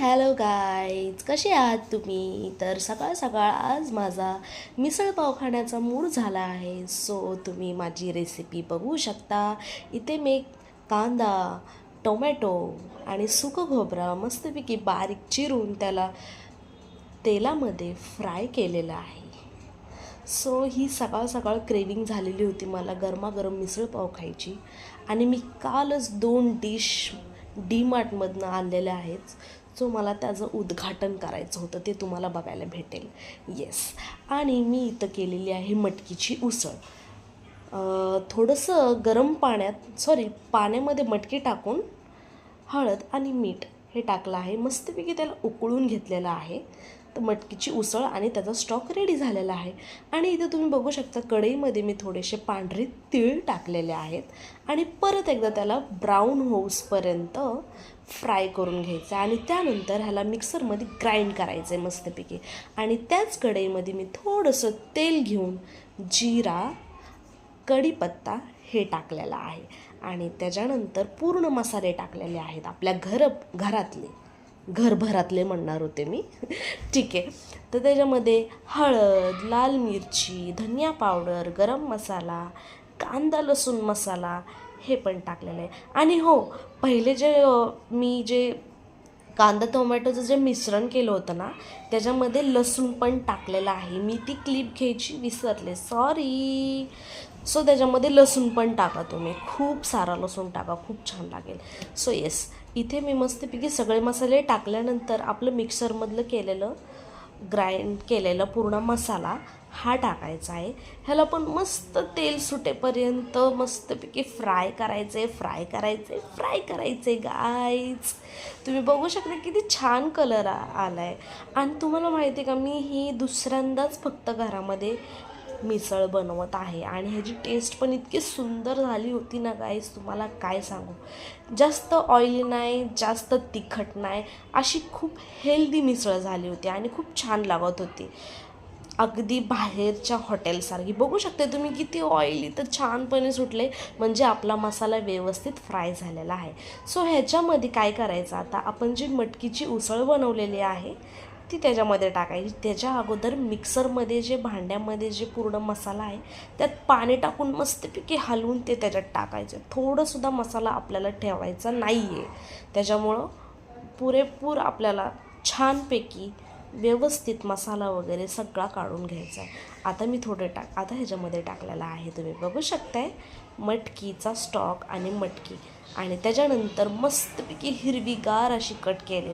Hello guys, कसे आहात तुम्ही? तर सकाळ सकाळ आज माझा मिसळपाव खाण्याचा मूड झाला आहे. सो तुम्ही माझी रेसिपी बघू शकता. इथे मी कांदा, टोमॅटो आणि सुकं खोबरं मस्तपैकी बारीक चिरून त्याला तेलामध्ये फ्राय केलेलं आहे. सो ही सकाळ सकाळ क्रेविंग झालेली होती मला गरमागरम मिसळपाव खायची. आणि मी कालच 2 डिश डीमार्टमधनं आणलेल्या आहेत. सो मला त्याचं उद्घाटन करायचं होतं, ते तुम्हाला बघायला भेटेल. येस. आणि मी इथं केलेली आहे मटकीची उसळ. थोडंसं गरम पाण्यामध्ये मटकी टाकून हळद आणि मीठ हे टाकलं आहे. मस्तपैकी त्याला उकळून घेतलेलं आहे. तर मटकीची उसळ आणि त्याचा स्टॉक रेडी झालेला आहे. आणि इथं तुम्ही बघू शकता कढईमध्ये मी थोडेसे पांढरे तीळ टाकलेले आहेत आणि परत एकदा त्याला ब्राऊन होऊसपर्यंत फ्राय करून घ्यायचं आणि त्यानंतर ह्याला मिक्सरमध्ये ग्राइंड करायचं आहे मस्तपैकी. आणि त्याच कढईमध्ये मी थोडंसं तेल घेऊन जिरा, कढीपत्ता हे टाकलेलं आहे आणि त्याच्यानंतर पूर्ण मसाले टाकलेले आहेत आपल्या घरभरातले म्हणणार होते मी. ठीक आहे. तर त्याच्यामध्ये हळद, लाल मिरची, धनिया पावडर, गरम मसाला, कांदा लसूण मसाला हे पण टाकलेलं आहे. आणि हो, पहिले मी जे कांदा टोमॅटोचं जे मिश्रण केलं होतं ना, त्याच्यामध्ये लसूण पण टाकलेलं आहे. मी ती क्लिप घ्यायची विसरले, सॉरी. सो त्याच्यामध्ये लसूण पण टाका तुम्ही, खूप सारा लसूण टाका, खूप छान लागेल. सो येस, इथे मी मस्तपैकी सगळे मसाले टाकल्यानंतर आपलं मिक्सरमधलं ग्राइंड केलेलं पूर्ण मसाला हा टाकायचा आहे. ह्याला पण मस्त तेल सुटेपर्यंत मस्तपैकी फ्राय करायचे गाईज. तुम्ही बघू शकता किती छान कलर आला आहे. आणि तुम्हाला माहिती आहे का, मी ही दुसऱ्यांदाच फक्त घरामध्ये मिसळ बनवत आहे आणि ह्याची टेस्ट पण इतकी सुंदर झाली होती ना गाईज, तुम्हाला काय सांगू. जास्त ऑइली नाही, जास्त तिखट नाही, अशी खूप हेल्दी मिसळ झाली होती आणि खूप छान लागत होती, अगदी बाहेरच्या हॉटेलसारखी. बघू शकते तुम्ही किती ऑइली तर छानपणे सुटले, म्हणजे आपला मसाला व्यवस्थित फ्राय झालेला आहे. सो ह्याच्यामध्ये काय करायचं, आता आपण जी मटकीची उसळ बनवलेली आहे ती त्याच्यामध्ये टाकायची. त्याच्या अगोदर मिक्सरमध्ये भांड्यामध्ये जे पूर्ण मसाला आहे त्यात पाणी टाकून मस्तपैकी हलवून ते त्याच्यात टाकायचं. थोडंसुद्धा मसाला आपल्याला ठेवायचा नाही आहे. त्याच्यामुळं पुरेपूर आपल्याला छानपैकी व्यवस्थित मसाला वगैरे सगळा काढून घ्यायचा आहे. आता मी आता ह्याच्यामध्ये टाकलेला आहे, तुम्ही बघू शकताय, मटकीचा स्टॉक आणि मटकी. आणि त्याच्यानंतर मस्तपैकी हिरवीगार अशी कट केली